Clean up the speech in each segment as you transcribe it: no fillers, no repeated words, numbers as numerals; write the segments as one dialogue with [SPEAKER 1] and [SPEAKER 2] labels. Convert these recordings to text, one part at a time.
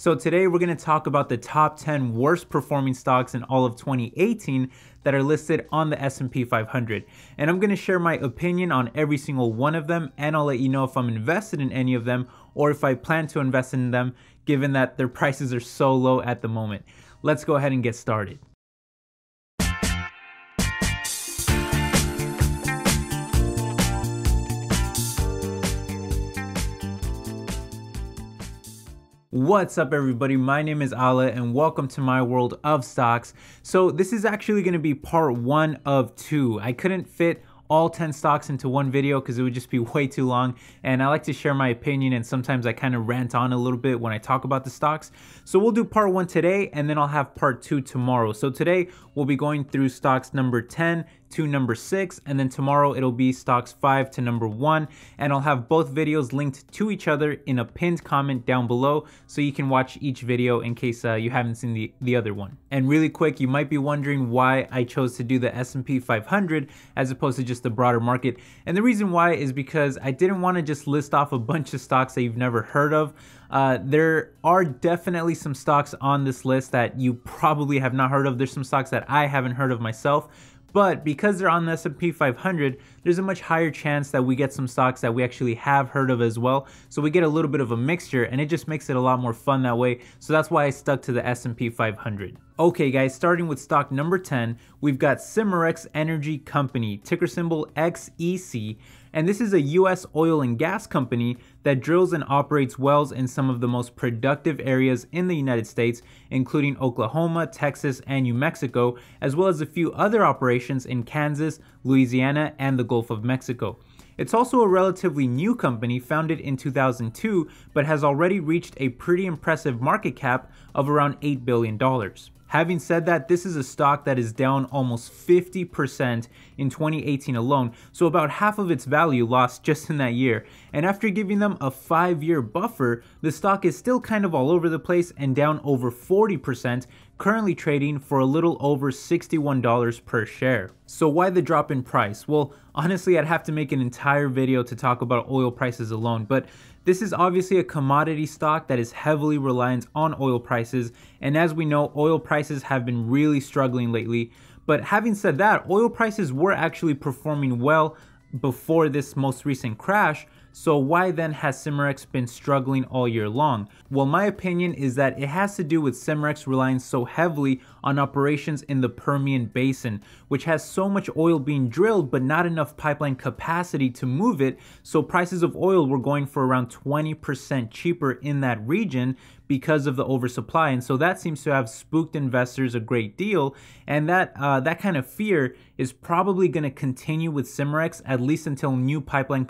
[SPEAKER 1] So today we're going to talk about the top 10 worst performing stocks in all of 2018 that are listed on the S&P 500. And I'm going to share my opinion on every single one of them, and I'll let you know if I'm invested in any of them or if I plan to invest in them, given that their prices are so low at the moment. Let's go ahead and get started. What's up everybody, my name is Ala and welcome to my world of stocks. So this is actually going to be part 1 of 2. I couldn't fit all 10 stocks into one video because it would just be way too long, and I like to share my opinion, and sometimes I kind of rant on a little bit when I talk about the stocks. So we'll do part 1 today and then I'll have part 2 tomorrow. So today we'll be going through stocks number 10 to number 6, and then tomorrow it'll be stocks 5 to number 1, and I'll have both videos linked to each other in a pinned comment down below so you can watch each video in case you haven't seen the other one. And really quick, you might be wondering why I chose to do the S&P 500 as opposed to just the broader market, and the reason why is because I didn't want to just list off a bunch of stocks that you've never heard of. There are definitely some stocks on this list that you probably have not heard of. There's some stocks that I haven't heard of myself. But because they're on the S&P 500, there's a much higher chance that we get some stocks that we actually have heard of as well. So we get a little bit of a mixture, and it just makes it a lot more fun that way. So that's why I stuck to the S&P 500. Okay guys, starting with stock number 10, we've got Cimarex Energy Company, ticker symbol XEC. And this is a US oil and gas company that drills and operates wells in some of the most productive areas in the United States, including Oklahoma, Texas, and New Mexico, as well as a few other operations in Kansas, Louisiana, and the Gulf of Mexico. It's also a relatively new company, founded in 2002, but has already reached a pretty impressive market cap of around $8 billion. Having said that, this is a stock that is down almost 50% in 2018 alone, so about half of its value lost just in that year. And after giving them a 5-year buffer, the stock is still kind of all over the place and down over 40%, currently trading for a little over $61 per share. So why the drop in price? Well, honestly, I'd have to make an entire video to talk about oil prices alone, but this is obviously a commodity stock that is heavily reliant on oil prices, and as we know, oil prices have been really struggling lately. But having said that, oil prices were actually performing well before this most recent crash. So why then has Cimarex been struggling all year long? Well, my opinion is that it has to do with Cimarex relying so heavily on operations in the Permian Basin, which has so much oil being drilled but not enough pipeline capacity to move it, so prices of oil were going for around 20% cheaper in that region because of the oversupply. And so that seems to have spooked investors a great deal, and that kind of fear is probably going to continue with Cimarex at least until new pipeline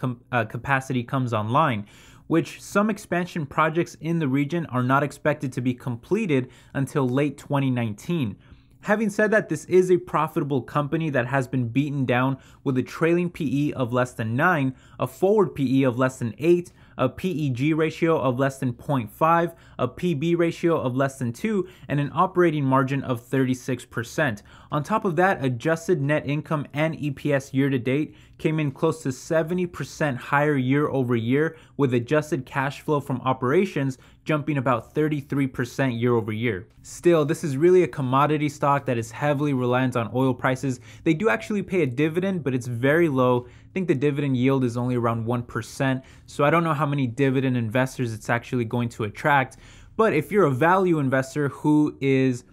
[SPEAKER 1] capacity comes online, which some expansion projects in the region are not expected to be completed until late 2019. Having said that, this is a profitable company that has been beaten down with a trailing PE of less than 9, a forward PE of less than 8, a PEG ratio of less than 0.5, a PB ratio of less than 2, and an operating margin of 36%. On top of that, adjusted net income and EPS year to date came in close to 70% higher year over year, with adjusted cash flow from operations jumping about 33% year over year. Still, this is really a commodity stock that is heavily reliant on oil prices. They do actually pay a dividend, but it's very low. I think the dividend yield is only around 1%, so I don't know how many dividend investors it's actually going to attract. But if you're a value investor who is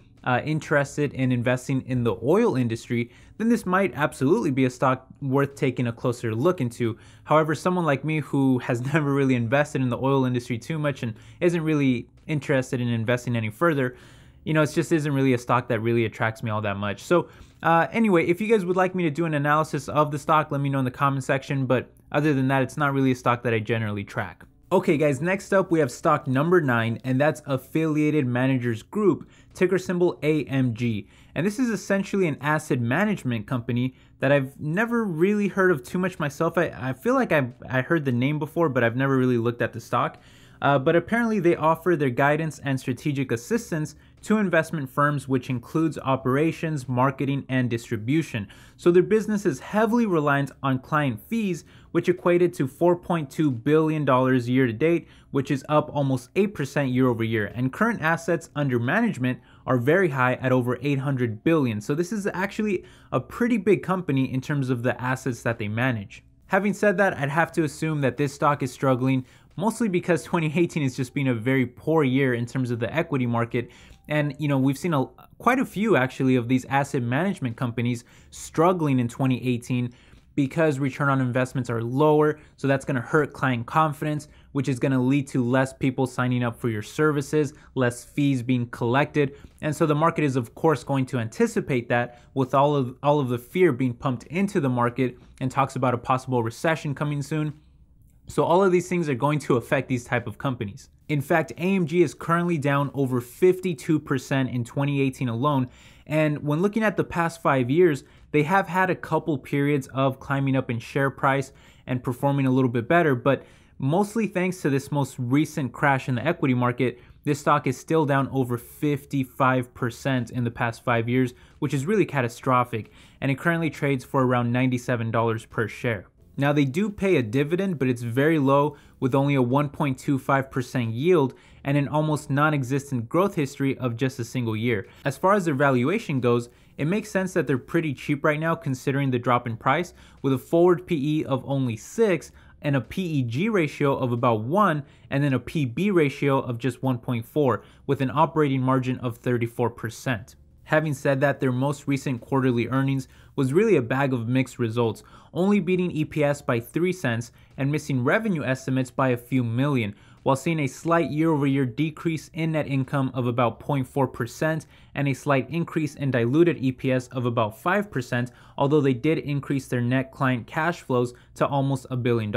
[SPEAKER 1] interested in investing in the oil industry, then this might absolutely be a stock worth taking a closer look into. However, someone like me who has never really invested in the oil industry too much and isn't really interested in investing any further, you know, it just isn't really a stock that really attracts me all that much. So anyway, if you guys would like me to do an analysis of the stock, let me know in the comment section. But other than that, it's not really a stock that I generally track. Okay guys, next up we have stock number 9, and that's Affiliated Managers Group, ticker symbol AMG. And this is essentially an asset management company that I've never really heard of too much myself. I feel like I heard the name before, but I've never really looked at the stock. but apparently they offer their guidance and strategic assistance to investment firms, which includes operations, marketing, and distribution. So their business is heavily reliant on client fees, which equated to $4.2 billion year to date, which is up almost 8% year over year. And current assets under management are very high at over 800 billion. So this is actually a pretty big company in terms of the assets that they manage. Having said that, I'd have to assume that this stock is struggling mostly because 2018 has just been a very poor year in terms of the equity market. And, we've seen quite a few actually of these asset management companies struggling in 2018 because return on investments are lower. So that's going to hurt client confidence, which is going to lead to less people signing up for your services, less fees being collected. And so the market is of course going to anticipate that with all of the fear being pumped into the market, and talks about a possible recession coming soon. So all of these things are going to affect these type of companies. In fact, AMG is currently down over 52% in 2018 alone. And when looking at the past 5 years, they have had a couple periods of climbing up in share price and performing a little bit better, but mostly thanks to this most recent crash in the equity market, this stock is still down over 55% in the past 5 years, which is really catastrophic. And it currently trades for around $97 per share. Now they do pay a dividend, but it's very low with only a 1.25% yield and an almost non-existent growth history of just a single year. As far as their valuation goes, it makes sense that they're pretty cheap right now considering the drop in price, with a forward PE of only 6 and a PEG ratio of about 1, and then a PB ratio of just 1.4 with an operating margin of 34%. Having said that, their most recent quarterly earnings was really a bag of mixed results, only beating EPS by 3 cents and missing revenue estimates by a few million, while seeing a slight year-over-year decrease in net income of about 0.4% and a slight increase in diluted EPS of about 5%, although they did increase their net client cash flows to almost $1 billion.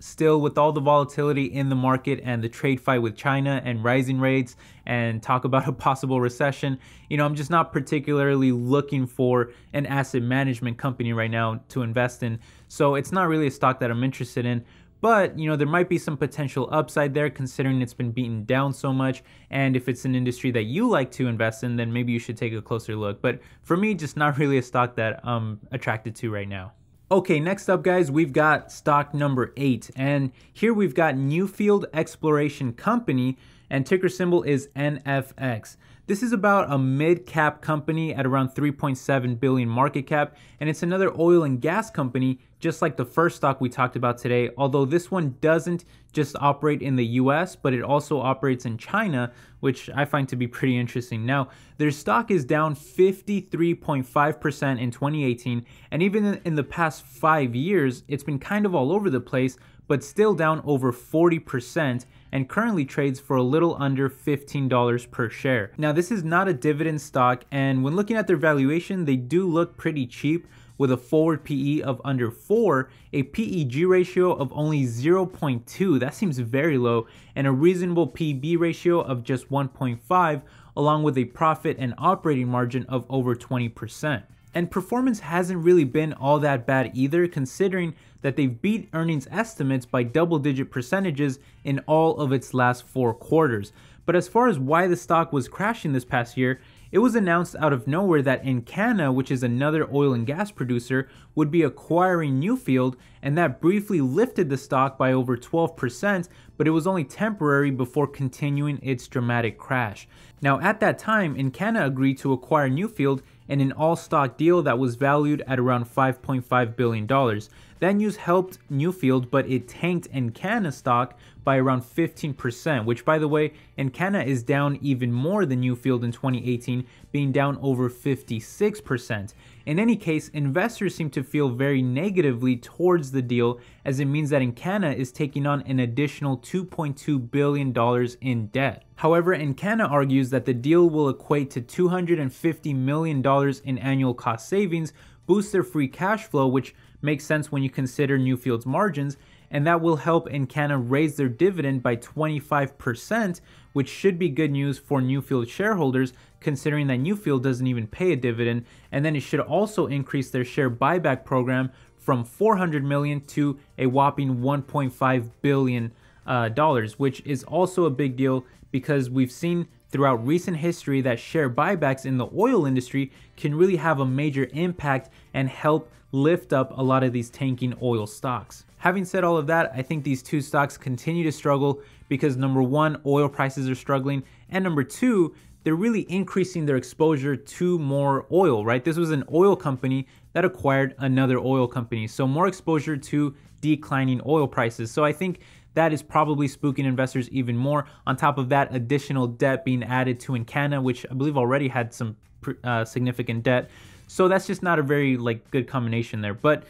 [SPEAKER 1] Still, with all the volatility in the market and the trade fight with China and rising rates and talk about a possible recession, I'm just not particularly looking for an asset management company right now to invest in. So it's not really a stock that I'm interested in. But, there might be some potential upside there considering it's been beaten down so much. And if it's an industry that you like to invest in, then maybe you should take a closer look. But for me, just not really a stock that I'm attracted to right now. Okay, next up, guys, we've got stock number 8. And here we've got Newfield Exploration Company, and ticker symbol is NFX. This is about a mid-cap company at around 3.7 billion market cap, and it's another oil and gas company just like the first stock we talked about today, although this one doesn't just operate in the US, but it also operates in China, which I find to be pretty interesting. Now, their stock is down 53.5% in 2018, and even in the past 5 years, it's been kind of all over the place, but still down over 40%, and currently trades for a little under $15 per share. Now, this is not a dividend stock, and when looking at their valuation, they do look pretty cheap, with a forward PE of under 4, a PEG ratio of only 0.2, that seems very low, and a reasonable PB ratio of just 1.5, along with a profit and operating margin of over 20%. And performance hasn't really been all that bad either, considering that they've beat earnings estimates by double-digit percentages in all of its last 4 quarters. But as far as why the stock was crashing this past year, it was announced out of nowhere that Encana, which is another oil and gas producer, would be acquiring Newfield, and that briefly lifted the stock by over 12%, but it was only temporary before continuing its dramatic crash. Now, at that time, Encana agreed to acquire Newfield in an all-stock deal that was valued at around $5.5 billion. That news helped Newfield, but it tanked Encana stock by around 15%, which, by the way, Encana is down even more than Newfield in 2018, being down over 56%. In any case, investors seem to feel very negatively towards the deal, as it means that Encana is taking on an additional $2.2 billion in debt. However, Encana argues that the deal will equate to $250 million in annual cost savings, boost their free cash flow, which makes sense when you consider Newfield's margins, and that will help Encana raise their dividend by 25%, which should be good news for Newfield shareholders, considering that Newfield doesn't even pay a dividend, and then it should also increase their share buyback program from $400 million to a whopping $1.5 billion dollars, which is also a big deal because we've seen throughout recent history that share buybacks in the oil industry can really have a major impact and help lift up a lot of these tanking oil stocks. Having said all of that, I think these two stocks continue to struggle because number one, oil prices are struggling, and number two, they're really increasing their exposure to more oil, right? This was an oil company that acquired another oil company, so more exposure to declining oil prices. So I think that is probably spooking investors even more. On top of that, additional debt being added to Encana, which I believe already had some significant debt. So that's just not a very good combination there. But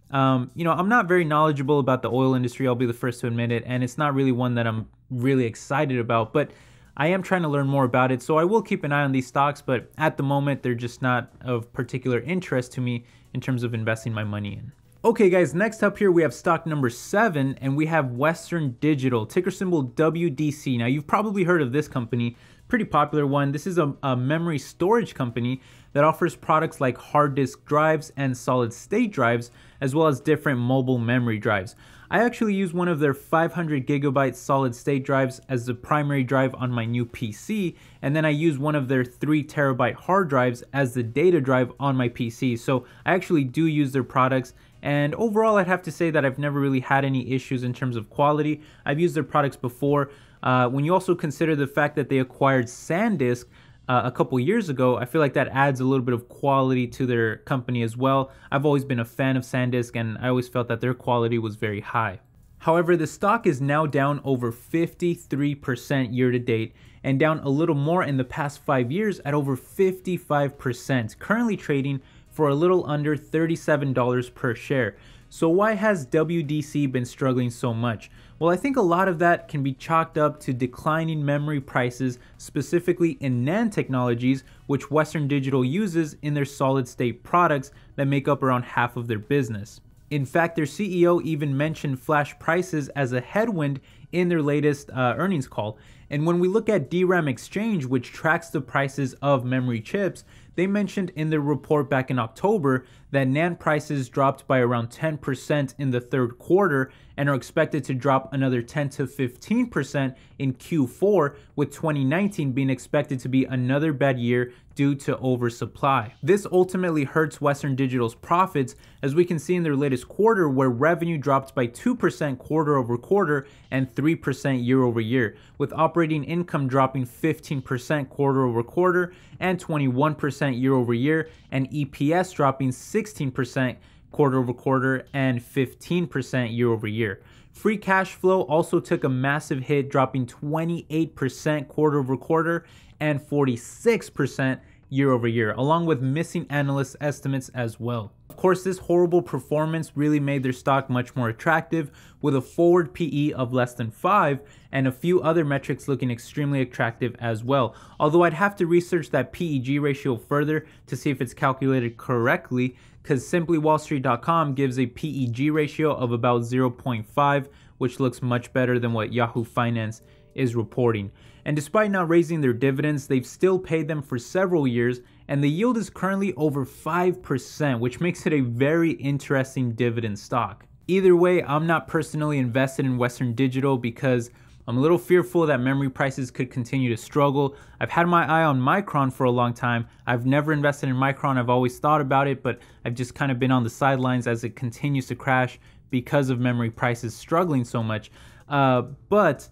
[SPEAKER 1] I'm not very knowledgeable about the oil industry. I'll be the first to admit it, and it's not really one that I'm really excited about. But I am trying to learn more about it, so I will keep an eye on these stocks. But at the moment, they're just not of particular interest to me in terms of investing my money in. Okay guys, next up here we have stock number 7, and we have Western Digital, ticker symbol WDC. Now you've probably heard of this company, pretty popular one. This is a memory storage company that offers products like hard disk drives and solid state drives, as well as different mobile memory drives. I actually use one of their 500 gigabyte solid state drives as the primary drive on my new PC, and then I use one of their 3 terabyte hard drives as the data drive on my PC. So I actually do use their products, and overall I'd have to say that I've never really had any issues in terms of quality. I've used their products before. When you also consider the fact that they acquired SanDisk a couple years ago, I feel like that adds a little bit of quality to their company as well. I've always been a fan of SanDisk, and I always felt that their quality was very high. However, the stock is now down over 53% year to date, and down a little more in the past 5 years at over 55%, currently trading for a little under $37 per share. So why has WDC been struggling so much? Well, I think a lot of that can be chalked up to declining memory prices, specifically in NAND technologies, which Western Digital uses in their solid state products that make up around half of their business. In fact, their CEO even mentioned flash prices as a headwind in their latest earnings call. And when we look at DRAM Exchange, which tracks the prices of memory chips, they mentioned in their report back in October that NAND prices dropped by around 10% in the third quarter and are expected to drop another 10 to 15% in Q4, with 2019 being expected to be another bad year due to oversupply. This ultimately hurts Western Digital's profits, as we can see in their latest quarter where revenue dropped by 2% quarter over quarter and 3% year over year, with operating income dropping 15% quarter over quarter and 21% year over year, and EPS dropping 16% quarter over quarter and 15% year over year. Free cash flow also took a massive hit, dropping 28% quarter over quarter and 46% year over year, along with missing analyst estimates as well. Of course, this horrible performance really made their stock much more attractive, with a forward PE of less than 5 and a few other metrics looking extremely attractive as well. Although I'd have to research that PEG ratio further to see if it's calculated correctly, because simplywallstreet.com gives a PEG ratio of about 0.5, which looks much better than what Yahoo Finance is reporting. And despite not raising their dividends, they've still paid them for several years, and the yield is currently over 5%, which makes it a very interesting dividend stock. Either way, I'm not personally invested in Western Digital because I'm a little fearful that memory prices could continue to struggle. I've had my eye on Micron for a long time. I've never invested in Micron. I've always thought about it, but I've just kind of been on the sidelines as it continues to crash because of memory prices struggling so much. But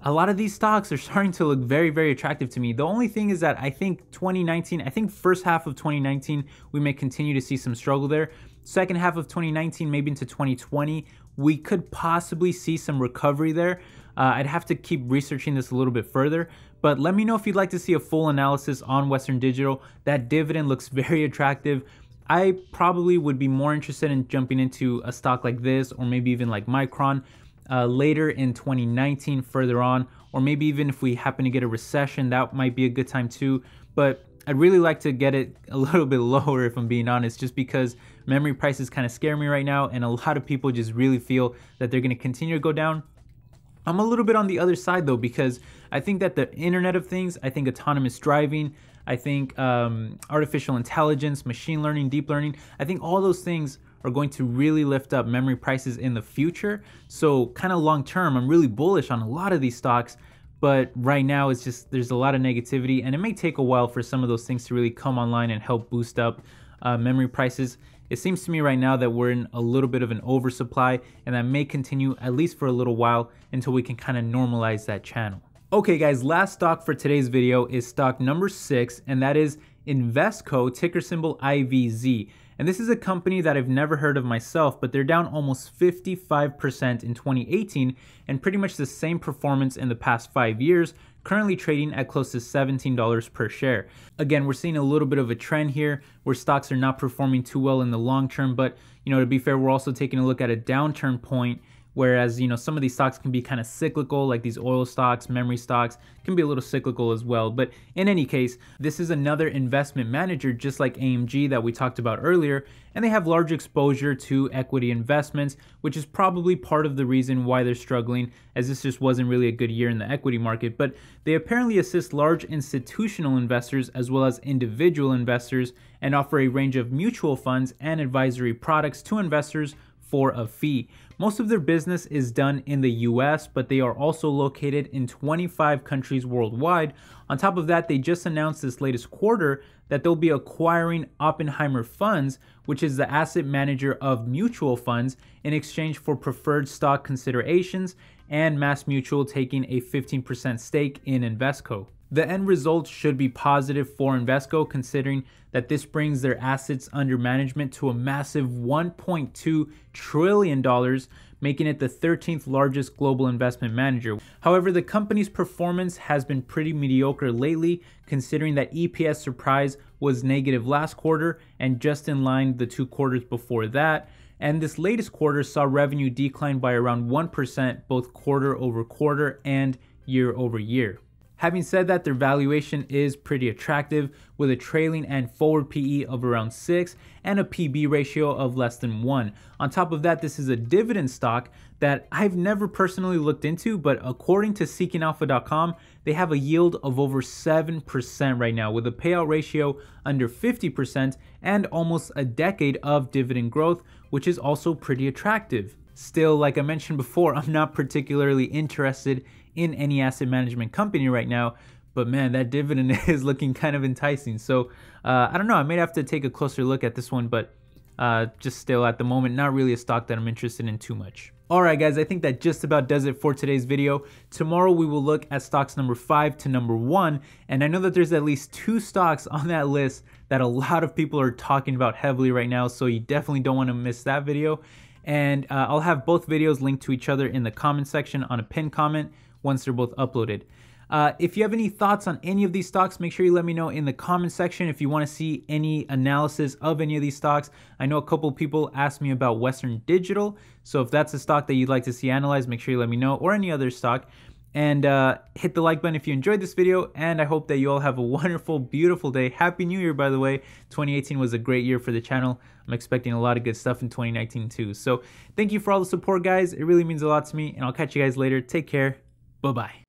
[SPEAKER 1] a lot of these stocks are starting to look very, very attractive to me. The only thing is that I think first half of 2019, we may continue to see some struggle there. Second half of 2019, maybe into 2020, we could possibly see some recovery there. I'd have to keep researching this a little bit further, but let me know if you'd like to see a full analysis on Western Digital. That dividend looks very attractive. I probably would be more interested in jumping into a stock like this, or maybe even like Micron, later in 2019 further on, or maybe even if we happen to get a recession, that might be a good time too. But I'd really like to get it a little bit lower, if I'm being honest, just because memory prices kind of scare me right now, and a lot of people just really feel that they're going to continue to go down. I'm a little bit on the other side though, because I think that the Internet of Things, I think autonomous driving, I think artificial intelligence, machine learning, deep learning, I think all those things are going to really lift up memory prices in the future. So kind of long term, I'm really bullish on a lot of these stocks. But right now, it's just there's a lot of negativity, and it may take a while for some of those things to really come online and help boost up memory prices. It seems to me right now that we're in a little bit of an oversupply, and that may continue at least for a little while until we can kind of normalize that channel. Okay guys, last stock for today's video is stock number 6, and that is Invesco, ticker symbol IVZ. And this is a company that I've never heard of myself, but they're down almost 55% in 2018 and pretty much the same performance in the past 5 years, currently trading at close to $17 per share. Again, we're seeing a little bit of a trend here where stocks are not performing too well in the long term, but to be fair, we're also taking a look at a downturn point. Whereas, some of these stocks can be kind of cyclical, like these oil stocks, memory stocks, can be a little cyclical as well. But in any case, this is another investment manager just like AMG that we talked about earlier, and they have large exposure to equity investments, which is probably part of the reason why they're struggling, as this just wasn't really a good year in the equity market. But they apparently assist large institutional investors as well as individual investors and offer a range of mutual funds and advisory products to investors for a fee. Most of their business is done in the US, but they are also located in 25 countries worldwide. On top of that, they just announced this latest quarter that they'll be acquiring Oppenheimer Funds, which is the asset manager of mutual funds, in exchange for preferred stock considerations and MassMutual taking a 15% stake in Invesco. The end result should be positive for Invesco, considering that this brings their assets under management to a massive $1.2 trillion, making it the 13th largest global investment manager. However, the company's performance has been pretty mediocre lately, considering that EPS surprise was negative last quarter and just in line the 2 quarters before that. And this latest quarter saw revenue decline by around 1%, both quarter over quarter and year over year. Having said that, their valuation is pretty attractive, with a trailing and forward PE of around 6 and a PB ratio of less than 1. On top of that, this is a dividend stock that I've never personally looked into, but according to SeekingAlpha.com, they have a yield of over 7% right now, with a payout ratio under 50% and almost a decade of dividend growth, which is also pretty attractive. Still, like I mentioned before, I'm not particularly interested in any asset management company right now, but man, that dividend is looking kind of enticing. So I don't know, I may have to take a closer look at this one, but just still at the moment, not really a stock that I'm interested in too much. Alright guys, I think that just about does it for today's video. Tomorrow we will look at stocks number 5 to number 1, and I know that there's at least 2 stocks on that list that a lot of people are talking about heavily right now, so you definitely don't want to miss that video. And I'll have both videos linked to each other in the comment section on a pinned comment once they're both uploaded. If you have any thoughts on any of these stocks, make sure you let me know in the comment section if you want to see any analysis of any of these stocks. I know a couple of people asked me about Western Digital, so if that's a stock that you'd like to see analyzed, make sure you let me know, or any other stock. And hit the like button if you enjoyed this video, and I hope that you all have a wonderful, beautiful day. Happy New Year, by the way. 2018 was a great year for the channel. I'm expecting a lot of good stuff in 2019 too. So thank you for all the support, guys. It really means a lot to me, and I'll catch you guys later. Take care. Bye-bye.